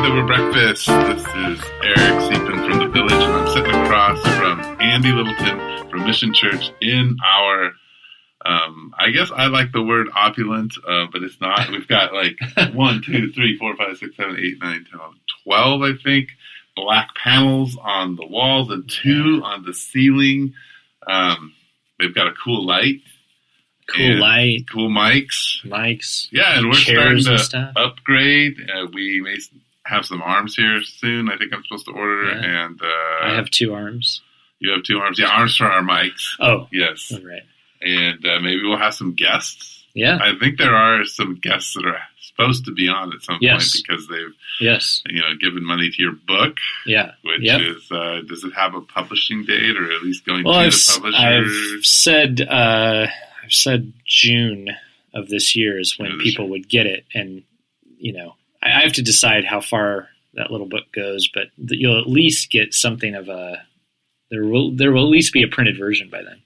Over Breakfast. This is Eric Deepen from the Village, and I'm sitting across from Andy Littleton from Mission Church in our, I guess I like the word opulent, but it's not. We've got like 1, 2, 3, 4, 5, 6, 7, 8, 9, 10, 12, I think, black panels on the walls and 2 on the ceiling. They've got a cool light. Cool light. Cool mics. Yeah, and we're starting to upgrade. We may have some arms here soon. I think I'm supposed to order. Yeah. And I have 2 arms. You have 2 arms. Yeah, arms for our mics. Oh. Yes. All right. And maybe we'll have some guests. Yeah. I think there are some guests that are supposed to be on at some point because they've given money to your book. Yeah. Which is, does it have a publishing date or at least going to the publisher? I've said June of this year is when people would get it. And, I have to decide how far that little book goes, but you'll at least get something of there will at least be a printed version by then.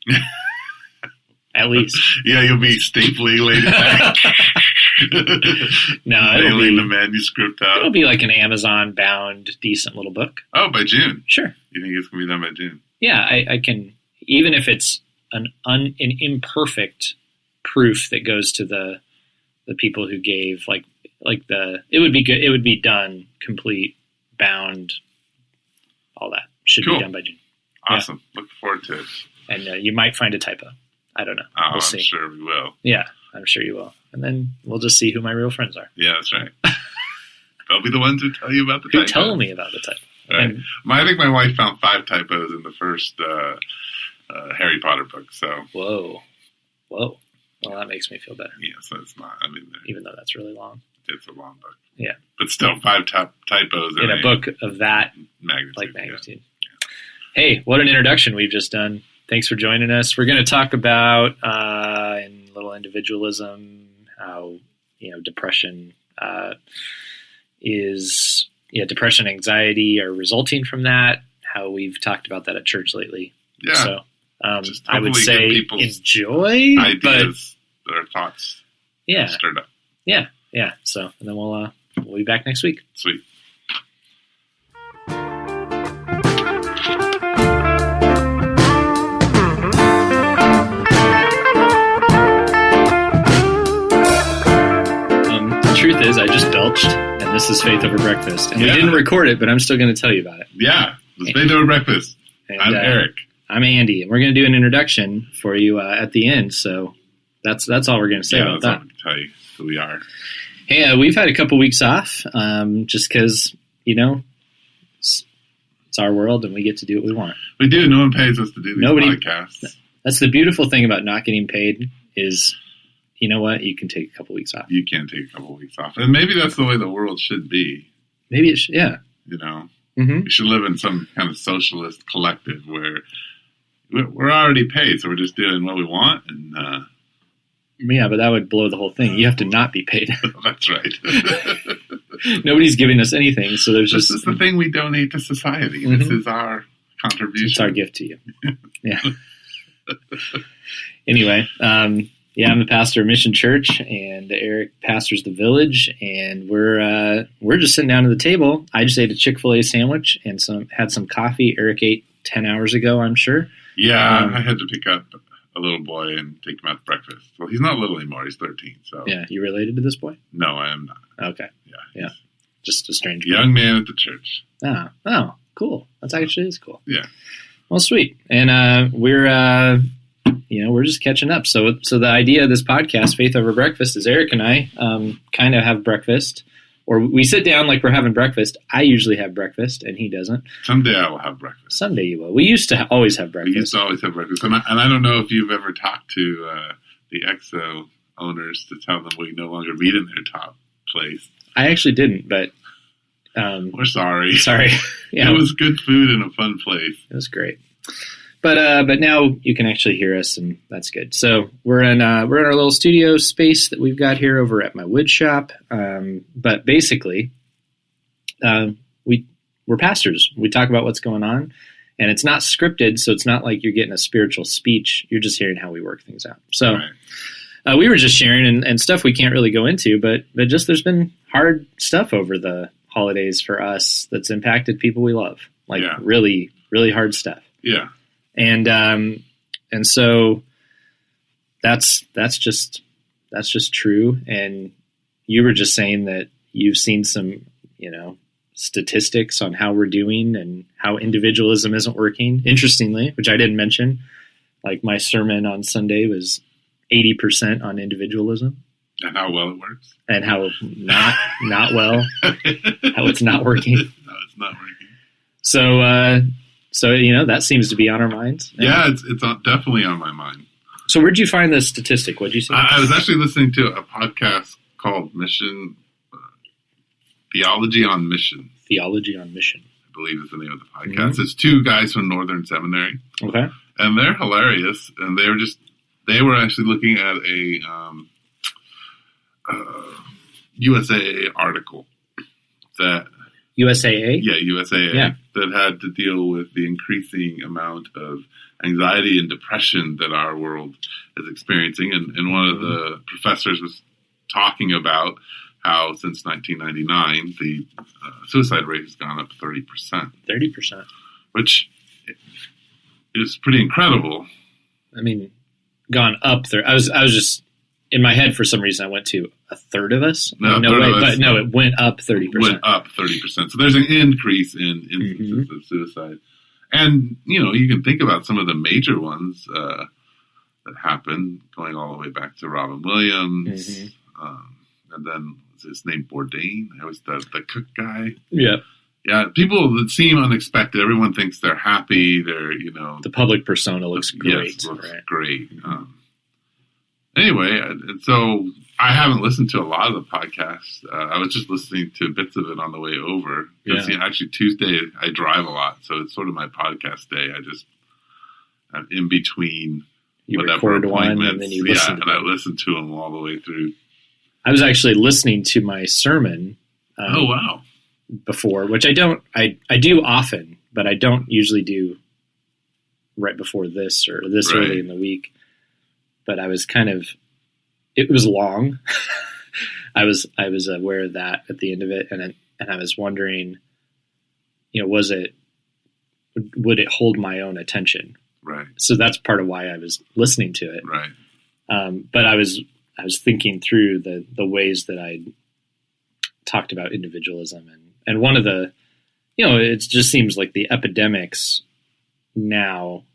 At least. Yeah, you'll be stapling later back. No, it'll be the manuscript out. It'll be like an Amazon-bound, decent little book. Oh, by June? Sure. You think it's going to be done by June? Yeah, I can, even if it's an imperfect proof that goes to the people who gave, it would be good. It would be done, complete, bound, all that should be done by June. Awesome. Yeah. Look forward to it. And you might find a typo. I don't know. Oh, we'll see. I'm sure we will. Yeah, I'm sure you will. And then we'll just see who my real friends are. Yeah, that's right. They'll be the ones who tell you about the typos. Who tell me about the typo. Right. And I think my wife found 5 typos in the first Harry Potter book. So. Whoa. Well, that makes me feel better. Yeah, so it's not. Even though that's really long. It's a long book. Yeah. But still, 5 typos in a book of that magnitude. Yeah. Hey, what an introduction we've just done. Thanks for joining us. We're going to talk about in little individualism how depression depression, anxiety are resulting from that. How we've talked about that at church lately. Yeah. So I would say enjoy ideas, their thoughts. Yeah. Stirred up. Yeah. Yeah. So and then we'll be back next week. Sweet. Truth is, I just belched, and this is Faith Over Breakfast. And we didn't record it, but I'm still going to tell you about it. Yeah, it's Faith Over Breakfast. And, I'm Eric. I'm Andy, and we're going to do an introduction for you at the end. So that's all we're going to say about that. All I'm going to tell you who we are. Hey, we've had a couple weeks off, just because it's our world, and we get to do what we want. We do. No one pays us to do these podcasts. That's the beautiful thing about not getting paid is. You know what? You can take a couple weeks off. You can take a couple weeks off. And maybe that's the way the world should be. Maybe it should, yeah. We should live in some kind of socialist collective where we're already paid, so we're just doing what we want. And yeah, but that would blow the whole thing. You have to not be paid. That's right. Nobody's giving us anything, so there's this is the thing we donate to society. Mm-hmm. This is our contribution. It's our gift to you. Yeah. Anyway, yeah, I'm the pastor of Mission Church, and Eric pastors the Village, and we're just sitting down at the table. I just ate a Chick-fil-A sandwich and had some coffee. Eric ate 10 hours ago, I'm sure. Yeah, I had to pick up a little boy and take him out to breakfast. Well, he's not little anymore. He's 13. So yeah, you related to this boy? No, I am not. Okay. Yeah. Just a strange young man at the church. Oh, cool. That's actually is cool. Yeah. Well, sweet. And we're just catching up. So the idea of this podcast, Faith Over Breakfast, is Eric and I kind of have breakfast, or we sit down like we're having breakfast. I usually have breakfast, and he doesn't. Someday I will have breakfast. Someday you will. We used to always have breakfast. We used to always have breakfast. And I don't know if you've ever talked to the EXO owners to tell them we no longer meet in their top place. I actually didn't, but... we're sorry. Sorry. Yeah. It was good food and a fun place. It was great. But now you can actually hear us, and that's good. So we're in our little studio space that we've got here over at my wood shop. But basically, we're pastors. We talk about what's going on, and it's not scripted, so it's not like you're getting a spiritual speech. You're just hearing how we work things out. So we were just sharing and stuff we can't really go into, but just there's been hard stuff over the holidays for us that's impacted people we love, like Yeah. really, really hard stuff. Yeah. And so that's just true. And you were just saying that you've seen some, statistics on how we're doing and how individualism isn't working. Interestingly, which I didn't mention, like my sermon on Sunday was 80% on individualism. And how well it works. And how not well, how it's not working. No, it's not working. So that seems to be on our minds. Yeah, it's definitely on my mind. So where'd you find this statistic? What'd you say? I was actually listening to a podcast called Mission Theology on Mission. Theology on Mission, I believe is the name of the podcast. It's two guys from Northern Seminary. Okay. And they're hilarious. And they were actually looking at a USAA article that USAA? Yeah, USAA, that had to deal with the increasing amount of anxiety and depression that our world is experiencing. And one of the professors was talking about how since 1999, the suicide rate has gone up 30%. 30%. Which is pretty incredible. I mean, gone up there. I was just, in my head, for some reason, I went to a third of us. No way. But no, it went up 30%. Went up 30%. So there's an increase in instances of suicide. And, you can think about some of the major ones that happened, going all the way back to Robin Williams. And then, what's his name, Bourdain? That was the cook guy. Yeah. Yeah, people that seem unexpected. Everyone thinks they're happy. They're, the public persona looks great. Yes, looks great. Anyway, and so I haven't listened to a lot of the podcasts. I was just listening to bits of it on the way over. Because actually Tuesday I drive a lot, so it's sort of my podcast day. I'm in between whatever appointments. And then you listen and I listen to them all the way through. I was actually listening to my sermon. Oh wow! Before, which I do often, but I don't usually do right before this or this early in the week. But I was it was long. I was aware of that at the end of it, and I was wondering, would it hold my own attention? Right. So that's part of why I was listening to it. Right. But I was thinking through the ways that I talked about individualism, and one of the, it just seems like the epidemics now,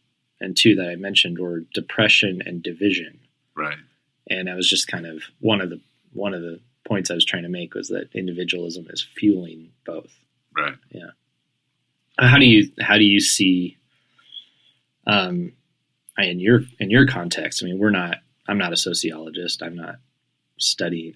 and two that I mentioned, were depression and division. Right. And I was just one of the points I was trying to make was that individualism is fueling both. Right. Yeah. How do you see, in your context? I mean, I'm not a sociologist. I'm not studying.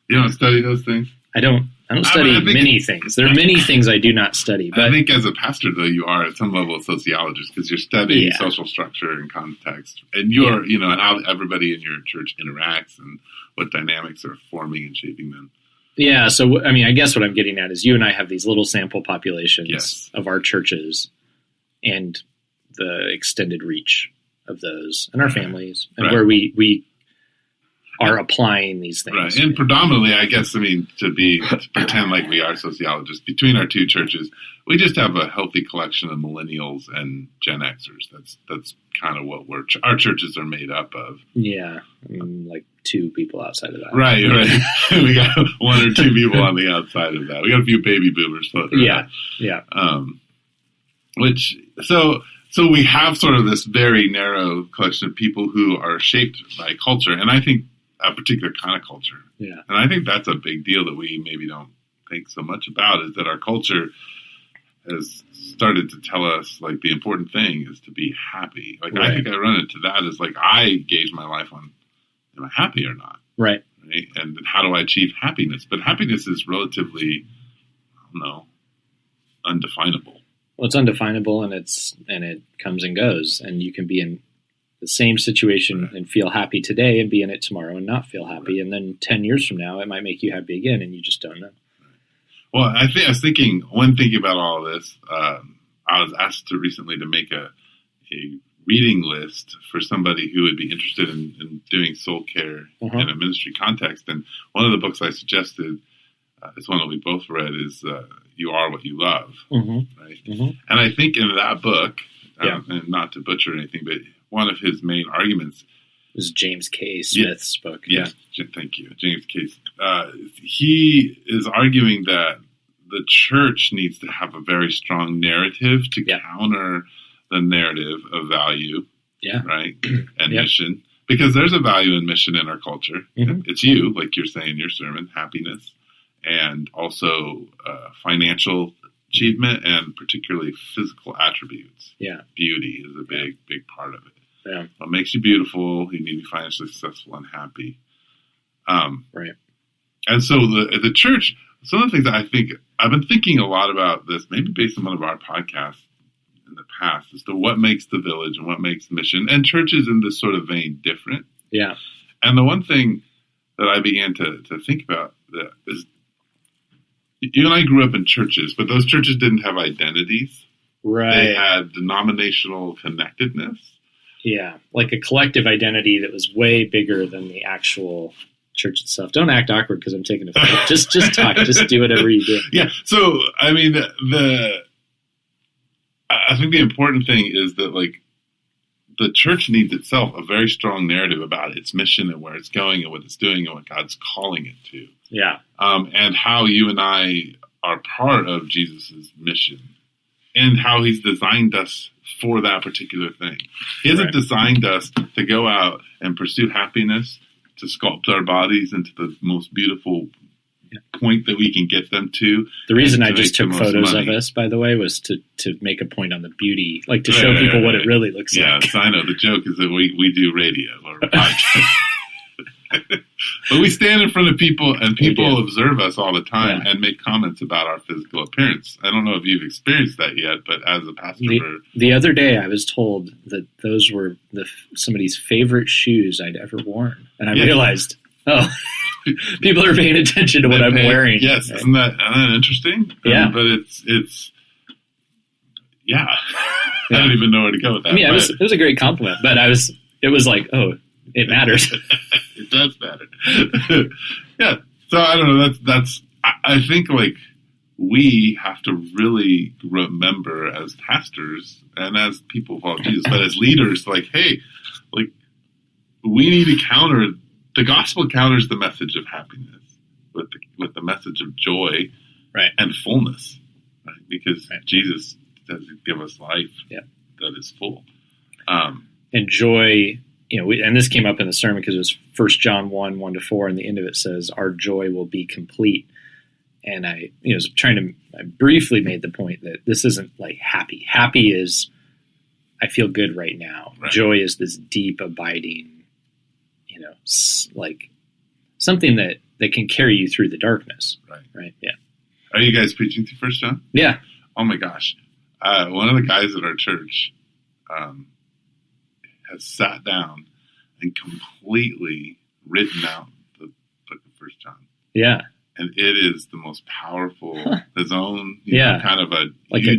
You don't study those things? I don't study many things. There are many things I do not study. But I think as a pastor, though, you are at some level a sociologist because you're studying social structure and context, and you're, and how everybody in your church interacts and what dynamics are forming and shaping them. Yeah. So, I mean, I guess what I'm getting at is you and I have these little sample populations of our churches and the extended reach of those and our families and where we are applying these things. Right. And predominantly, I guess, to pretend like we are sociologists, between our two churches, we just have a healthy collection of millennials and Gen Xers. That's kind of what our churches are made up of. Yeah. Like two people outside of that. Right. We got one or two people on the outside of that. We got a few baby boomers. Yeah. So we have sort of this very narrow collection of people who are shaped by culture, and I think a particular kind of culture. Yeah. And I think that's a big deal that we maybe don't think so much about, is that our culture has started to tell us, like, the important thing is to be happy. Like, I think I run into that as, like, I gauge my life on, am I happy or not? Right. And how do I achieve happiness? But happiness is relatively, undefinable. Well, it's undefinable, and it comes and goes, and you can be in the same situation and feel happy today and be in it tomorrow and not feel happy. And then 10 years from now, it might make you happy again, and you just don't know. Well, I was thinking, when thinking about all of this, I was asked recently to make a reading list for somebody who would be interested in doing soul care in a ministry context. And one of the books I suggested it's one that we both read, is You Are What You Love, right? Mm-hmm. And I think in that book, Yeah. and not to butcher anything, but one of his main arguments is James K. Smith's book. Yeah, thank you. James Case. He is arguing that the church needs to have a very strong narrative to counter the narrative of value, right, and mission. Because there's a value in mission in our culture. Mm-hmm. It's you, like you're saying in your sermon, happiness, and also financial achievement, and particularly physical attributes. Yeah, beauty is a big part of it. Yeah. What makes you beautiful, you need to be financially successful and happy. Right. And so the church, some of the things that I think, I've been thinking a lot about this, maybe based on one of our podcasts in the past, as to what makes the village and what makes mission, and churches in this sort of vein different. Yeah. And the one thing that I began to think about is, you and I grew up in churches, but those churches didn't have identities. Right. They had denominational connectedness. Yeah, like a collective identity that was way bigger than the actual church itself. Don't act awkward because I'm taking a photo. Just talk. Just do whatever you do. Yeah. So, I mean, I think the important thing is that, like, the church needs itself a very strong narrative about its mission and where it's going and what it's doing and what God's calling it to. Yeah. And how you and I are part of Jesus' mission and how he's designed us for that particular thing. He hasn't designed us to go out and pursue happiness, to sculpt our bodies into the most beautiful point that we can get them to. The reason I just took photos of us, by the way, was to make a point on the beauty, like to show people what it really looks like. Yeah, so I know. The joke is that we do radio or podcast. But we stand in front of people, and people observe us all the time and make comments about our physical appearance. I don't know if you've experienced that yet, but as a pastor... The other day, I was told that those were somebody's favorite shoes I'd ever worn. And I realized, people are paying attention to what I'm wearing. Yes, isn't that interesting? Yeah. But it's I don't even know where to go with that. I mean, it was a great compliment, but it was like, oh, it matters. It does matter. Yeah. So I don't know. I think, like, we have to really remember as pastors and as people who follow Jesus, but as leaders, like, hey, like, we need to counter. The gospel counters the message of happiness with the message of joy, right, and fullness, right? Because Jesus does give us life that is full, and joy. You know, and this came up in the sermon because it was 1 John 1:1-4, and the end of it says, "Our joy will be complete." And I briefly made the point that this isn't like happy. Happy is, I feel good right now. Right. Joy is this deep, abiding, like something that can carry you through the darkness. Right. Right. Yeah. Are you guys preaching through 1 John? Yeah. Oh my gosh. One of the guys at our church, has sat down and completely written out the book of 1 John. Yeah. And it is the most powerful, his own, kind of a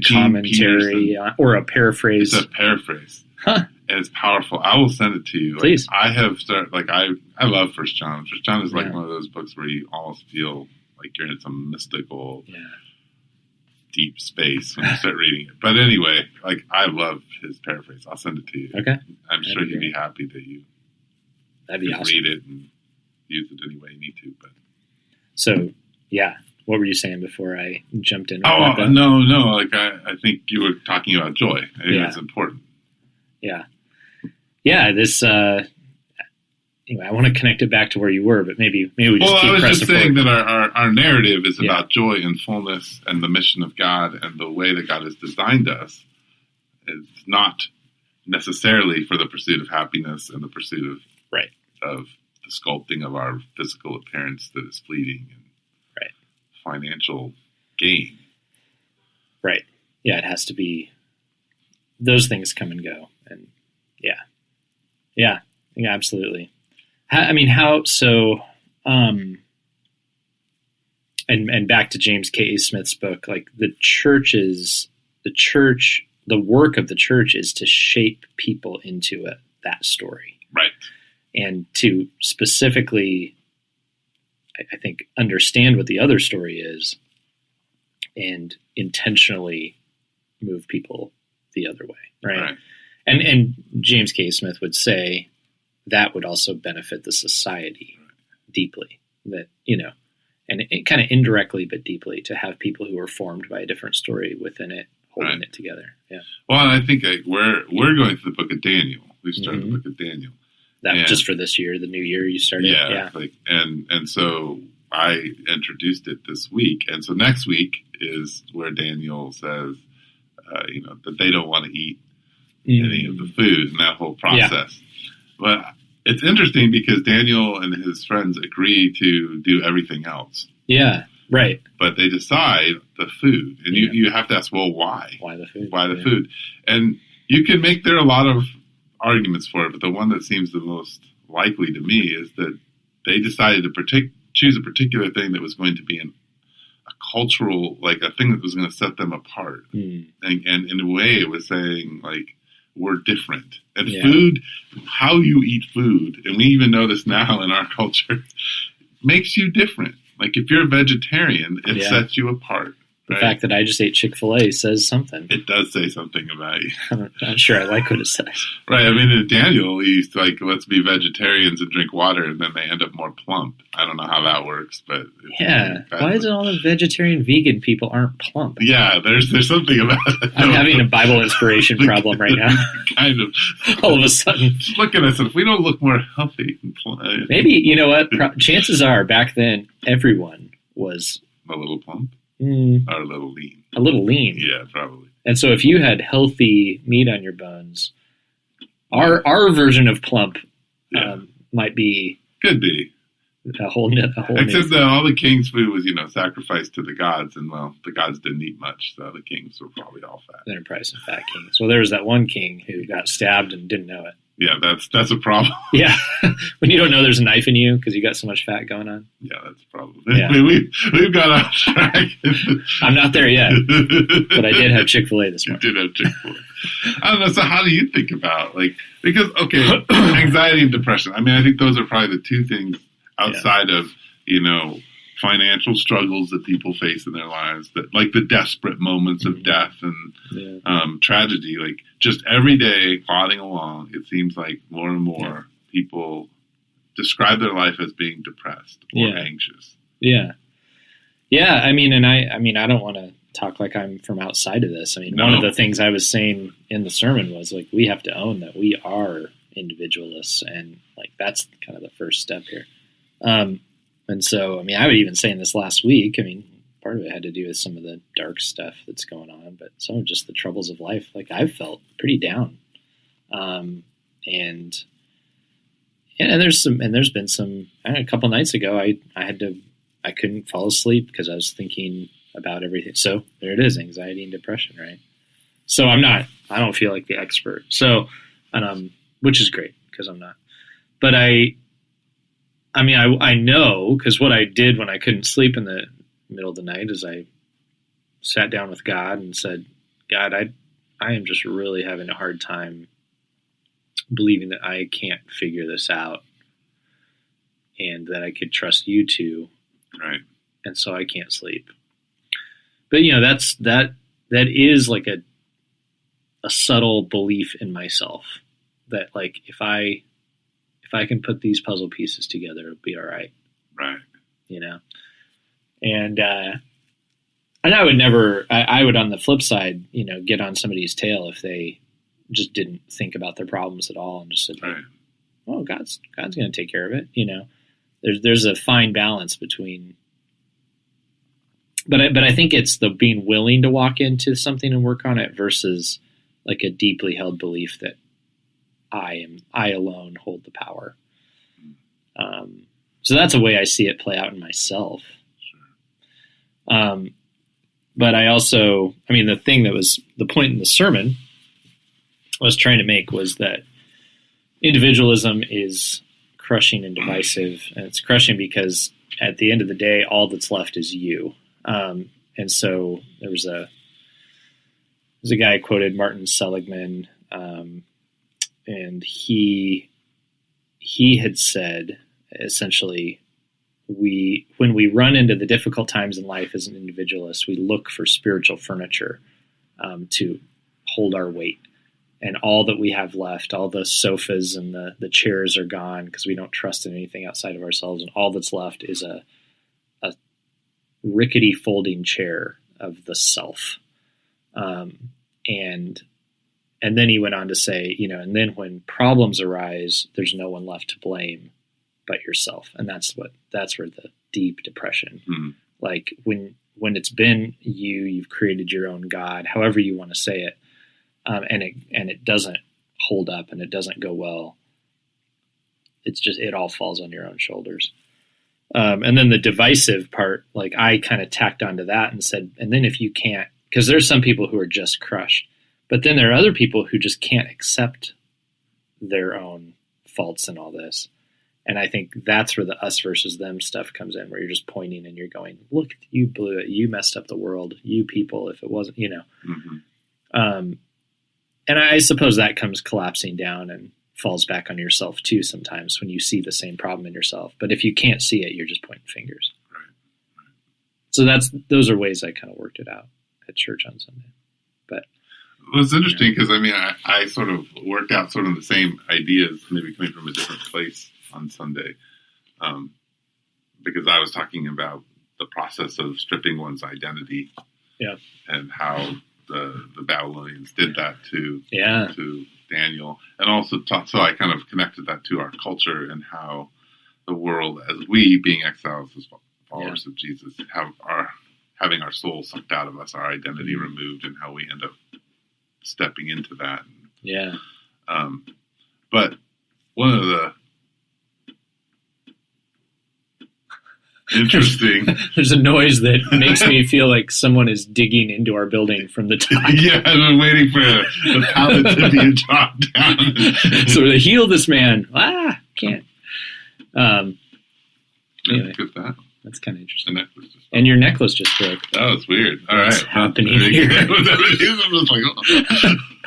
commentary or a paraphrase. It's a paraphrase. Huh. And it's powerful. I will send it to you. Please. Like, I love 1 John. 1 John is like one of those books where you almost feel like you're in some mystical, deep space when you start reading it. But anyway, like, I love his paraphrase. I'll send it to you. Okay. I'm sure he'd be happy that you awesome. Read it and use it any way you need to. But so, what were you saying before I jumped in? No. Like, I think you were talking about joy. I think it's important. Yeah. Yeah. This. Anyway, I want to connect it back to where you were, but maybe we just keep pressing forward. I was just saying that our narrative is about joy and fullness and the mission of God and the way that God has designed us. It's not necessarily for the pursuit of happiness and the pursuit of the sculpting of our physical appearance that is fleeting and financial gain. Right. Yeah, it has to be. Those things come and go, and yeah, absolutely. I mean, how so? And back to James K. Smith's book, like the work of the church is to shape people into that story, right? And to specifically, I think, understand what the other story is and intentionally move people the other way, right? And James K. Smith would say that would also benefit the society deeply, that, and it kind of indirectly but deeply, to have people who are formed by a different story within it holding it together. Yeah. Well, I think we're going through the book of Daniel. We started the book of Daniel. That just for this year, the new year you started. Yeah. And so I introduced it this week. And so next week is where Daniel says, that they don't want to eat any of the food and that whole process. Yeah. But it's interesting because Daniel and his friends agree to do everything else. Yeah, right. But they decide the food. And you have to ask, well, why? Why the food? Why the food? And you can make there a lot of arguments for it, but the one that seems the most likely to me is that they decided to choose a particular thing that was going to be a cultural, like a thing that was going to set them apart. And in a way it was saying, like, we're different. And food, how you eat food, and we even know this now in our culture, makes you different. Like if you're a vegetarian, it sets you apart. The fact that I just ate Chick-fil-A says something. It does say something about you. I'm not sure I like what it says. Right. I mean, in Daniel, he's like, let's be vegetarians and drink water, and then they end up more plump. I don't know how that works, but... Why is it all the vegetarian, vegan people aren't plump? Yeah, there's something about it. I'm having a Bible inspiration problem right now. Kind of. All of a sudden. Just look at us. If we don't look more healthy... Maybe, you know what? Chances are, back then, everyone was... A little plump? Or a little lean. A little lean. Yeah, probably. And so if you had healthy meat on your bones, our version of plump might be... Could be. A whole Except that all the king's food was, sacrificed to the gods, and, well, the gods didn't eat much, so the kings were probably all fat. They're probably some fat kings. Well, there was that one king who got stabbed and didn't know it. Yeah, that's a problem. Yeah, when you don't know there's a knife in you because you got so much fat going on. Yeah, that's a problem. Yeah. We've got off track. I'm not there yet, but I did have Chick-fil-A this morning. You did have Chick-fil-A. I don't know. So how do you think about because anxiety and depression? I mean, I think those are probably the two things outside of financial struggles that people face in their lives, that like the desperate moments of death and tragedy, like just every day plodding along, it seems like more and more people describe their life as being depressed or anxious. Yeah. Yeah. I mean, I don't want to talk like I'm from outside of this. I mean, one of the things I was saying in the sermon was like, we have to own that we are individualists, and like, that's kind of the first step here. And so, I mean, I would even say in this last week, I mean, part of it had to do with some of the dark stuff that's going on, but some of just the troubles of life. Like I've felt pretty down. And there's been some, a couple nights ago, I couldn't fall asleep because I was thinking about everything. So there it is, anxiety and depression, right? So I don't feel like the expert. So, which is great because I'm not, but I know, because what I did when I couldn't sleep in the middle of the night is I sat down with God and said, God, I am just really having a hard time believing that I can't figure this out and that I could trust you to. Right. And so I can't sleep. But, that is like a subtle belief in myself that like, if I can put these puzzle pieces together, it'll be all right. Right. And I would never, I would on the flip side, get on somebody's tail if they just didn't think about their problems at all and just said, right. Oh, God's going to take care of it. There's a fine balance between, but I think it's the being willing to walk into something and work on it versus like a deeply held belief that I alone hold the power. So that's a way I see it play out in myself. Sure. But I also, the thing that was the point in the sermon I was trying to make was that individualism is crushing and divisive, and it's crushing because at the end of the day, all that's left is you. And so there was a guy quoted Martin Seligman, and he had said essentially when we run into the difficult times in life as an individualist, we look for spiritual furniture to hold our weight. And all that we have left, all the sofas and the chairs are gone because we don't trust in anything outside of ourselves. And all that's left is a rickety folding chair of the self. And then he went on to say, and then when problems arise, there's no one left to blame but yourself. And that's where the deep depression, like when it's been you've created your own God, however you want to say it. And it doesn't hold up and it doesn't go well. It's just, it all falls on your own shoulders. And then the divisive part, like I kind of tacked onto that and said, and then if you can't, because there's some people who are just crushed, but then there are other people who just can't accept their own faults in all this. And I think that's where the us versus them stuff comes in, where you're just pointing and you're going, look, you blew it. You messed up the world. You people, if it wasn't, and I suppose that comes collapsing down and falls back on yourself too sometimes when you see the same problem in yourself. But if you can't see it, you're just pointing fingers. Right. So those are ways I kind of worked it out at church on Sunday. But it was interesting because I sort of worked out sort of the same ideas, maybe coming from a different place on Sunday, because I was talking about the process of stripping one's identity, and how the Babylonians did that to Daniel, and also so I kind of connected that to our culture and how the world, as we being exiles as followers of Jesus, having our soul sucked out of us, our identity removed, and how we end up stepping into that. But one of the interesting. There's a noise that makes me feel like someone is digging into our building from the top. Yeah, I've been waiting for the pallet to be dropped down. So to heal this man, can't. Anyway, look at that. That's kind of interesting. The necklace just and your necklace just broke. Oh, it's weird. All right, what's happening here? I'm just like,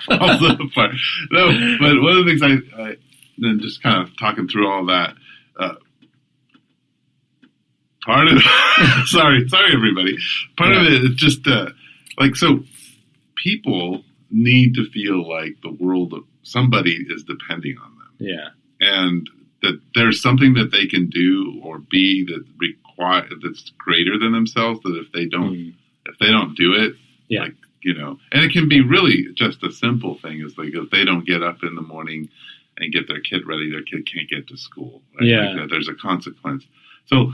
falls apart. No, but one of the things I then just kind of talking through all that. Part of sorry everybody. Part of it is just so people need to feel like the world of somebody is depending on them. Yeah, and that there's something that they can do or be that's greater than themselves. That if they don't do it, and it can be really just a simple thing. Is like if they don't get up in the morning and get their kid ready, their kid can't get to school. Right? Yeah, there's a consequence. So.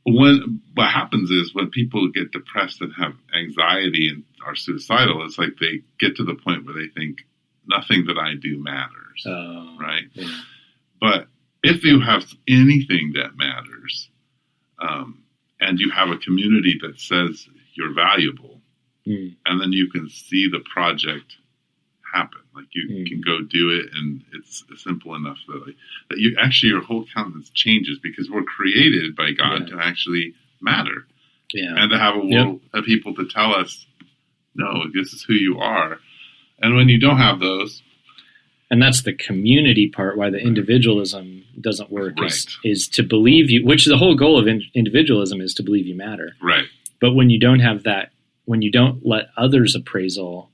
What happens is when people get depressed and have anxiety and are suicidal, it's like they get to the point where they think nothing that I do matters, right? Yeah. But if you have anything that matters, and you have a community that says you're valuable, and then you can see the project happen. Like you can go do it, and it's simple enough that you actually your whole countenance changes because we're created by God to actually matter, and to have a world of people to tell us, no, this is who you are. And when you don't have those, and that's the community part, why the individualism doesn't work is to believe you, which the whole goal of individualism is to believe you matter. Right. But when you don't have that, when you don't let others' appraisal.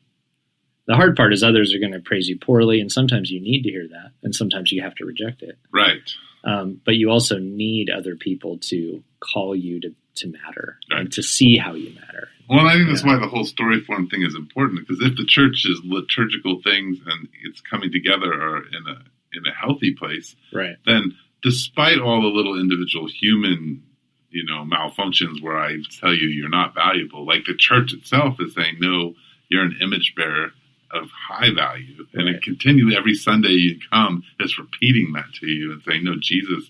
The hard part is others are going to praise you poorly, and sometimes you need to hear that, and sometimes you have to reject it. Right. But you also need other people to call you to matter and to see how you matter. Well, I think that's why the whole story form thing is important, because if the church is liturgical things and it's coming together or in a healthy place, then despite all the little individual human malfunctions where I tell you you're not valuable, like the church itself is saying, no, you're an image bearer of high value, and it continually every Sunday you come, it's repeating that to you and saying, no, Jesus,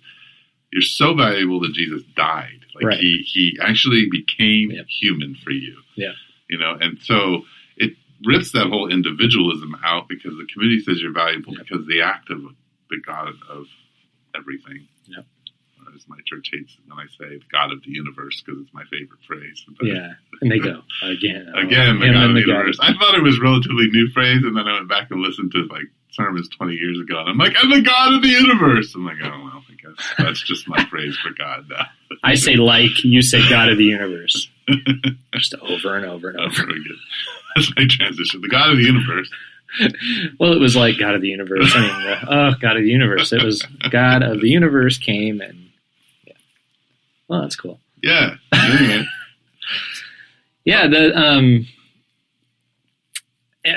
you're so valuable that Jesus died. Like he actually became human for you. Yeah. And so it rips that whole individualism out because the community says you're valuable because the act of the God of everything. Yep. As my church hates when I say the God of the universe because it's my favorite phrase. But and they go again, the God of the universe. I thought it was a relatively new phrase, and then I went back and listened to sermons 20 years ago, and I'm like, I'm the God of the universe. I'm like, oh well, I guess that's just my phrase for God now. I say like, you say God of the universe. Just over and over and over. That's very good. That's my transition. The God of the universe. Well, it was like God of the universe. I mean, God of the universe. It was God of the universe came and, yeah. Well, that's cool. Yeah. Anyway. Yeah. I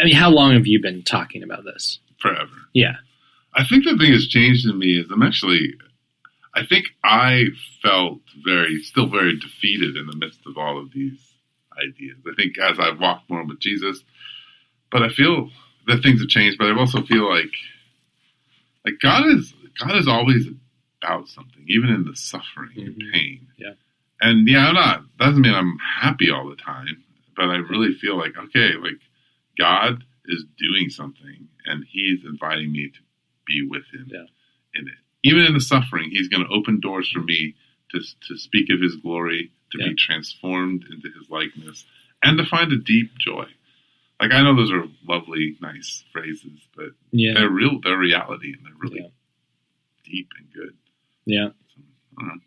mean, how long have you been talking about this? Forever. Yeah. I think the thing that's changed in me is I think I felt still very defeated in the midst of all of these ideas. I think as I've walked more with Jesus, but I feel that things have changed, but I also feel like God is always about something, even in the suffering and pain. Yeah. And doesn't mean I'm happy all the time, but I really feel like, okay, like God is doing something and he's inviting me to be with him in it. Even in the suffering, he's going to open doors for me to speak of his glory, to be transformed into his likeness, and to find a deep joy. Like, I know those are lovely, nice phrases, but they're real, they're reality, and they're really deep and good. Yeah. So, I don't know.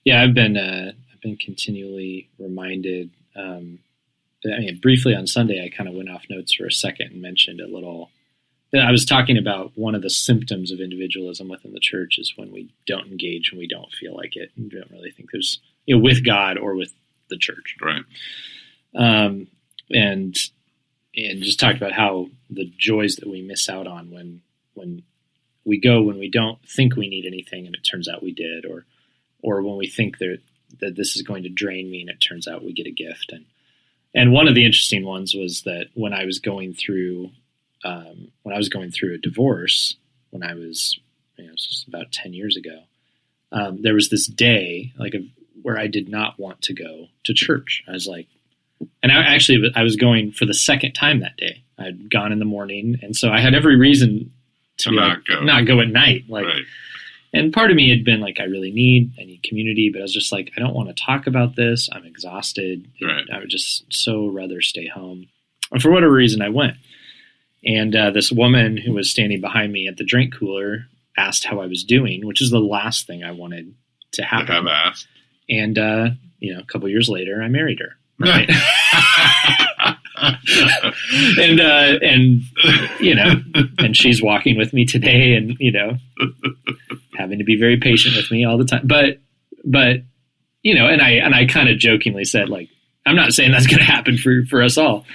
Yeah, I've been continually reminded. I mean, briefly on Sunday, I kind of went off notes for a second and mentioned a little. I was talking about one of the symptoms of individualism within the church is when we don't engage and we don't feel like it and don't really think there's, with God or with the church. Right. And just talked about how the joys that we miss out on when we go when we don't think we need anything and it turns out we did, or when we think that this is going to drain me and it turns out we get a gift. And one of the interesting ones was that when I was going through a divorce, when I was, it was just about 10 years ago, there was this day where I did not want to go to church. I was like, and I was going for the second time that day. I'd gone in the morning, and so I had every reason to not go at night. Right. And part of me had been like, I need community, but I was just like, I don't want to talk about this. I'm exhausted. Right. I would just so rather stay home. And for whatever reason, I went. And this woman who was standing behind me at the drink cooler asked how I was doing, which is the last thing I wanted to happen. To have asked. And, a couple years later, I married her. Right. and she's walking with me today and, having to be very patient with me all the time. But, and I kind of jokingly said, like, I'm not saying that's going to happen for us all.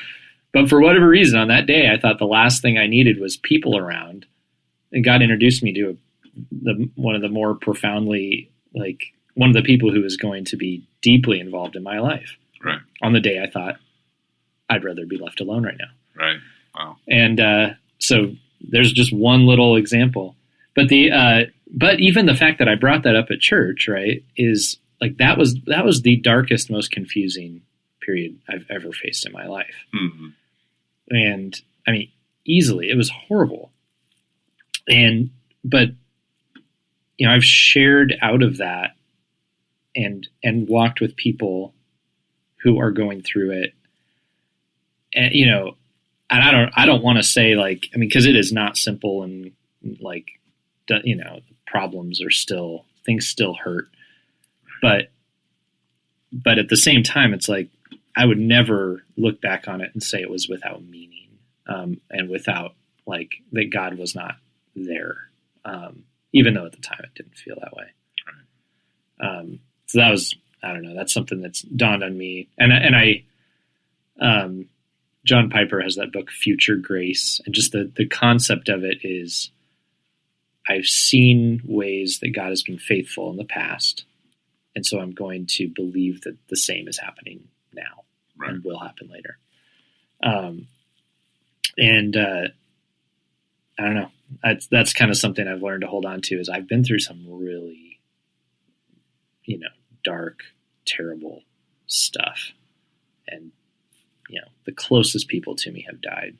But for whatever reason, on that day, I thought the last thing I needed was people around. And God introduced me to one of the more profoundly, one of the people who was going to be deeply involved in my life. Right. On the day I thought, I'd rather be left alone right now. Right. Wow. And so there's just one little example. But but even the fact that I brought that up at church, right, is like that was the darkest, most confusing period I've ever faced in my life. Mm-hmm. And I mean, easily, it was horrible. But I've shared out of that and walked with people who are going through it. And, and I don't want to say because it is not simple and problems are things still hurt. But at the same time, it's like, I would never look back on it and say it was without meaning, and without that God was not there, even though at the time it didn't feel that way. Right. So that was, I don't know, that's something that's dawned on me. And I John Piper has that book, Future Grace, and just the concept of it is, I've seen ways that God has been faithful in the past, and so I'm going to believe that the same is happening now. Right. And will happen later. I don't know. That's kind of something I've learned to hold on to. Is I've been through some really, dark, terrible stuff, and the closest people to me have died.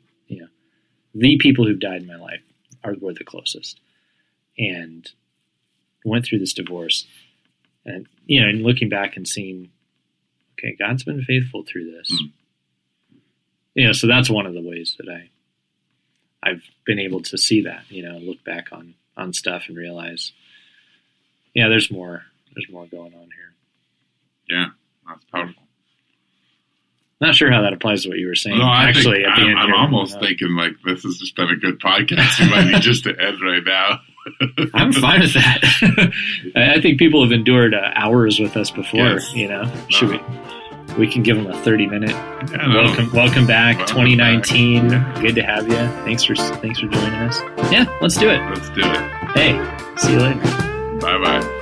The people who've died in my life were the closest, and went through this divorce, and and looking back and seeing, okay, God's been faithful through this. Mm-hmm. So that's one of the ways that I've been able to see that, look back on stuff and realize, there's more there's more going on here. Yeah, that's powerful. Not sure how that applies to what you were saying. No, Actually, at the end I'm here, almost thinking like this has just been a good podcast. We might need just to end right now. I'm fine with that. I think people have endured hours with us before. Yes. Should we can give them a 30-minute welcome back, Welcome 2019. back. Good to have you. Thanks for joining us. Yeah, let's do it. Let's do it. Hey, see you later. Bye bye.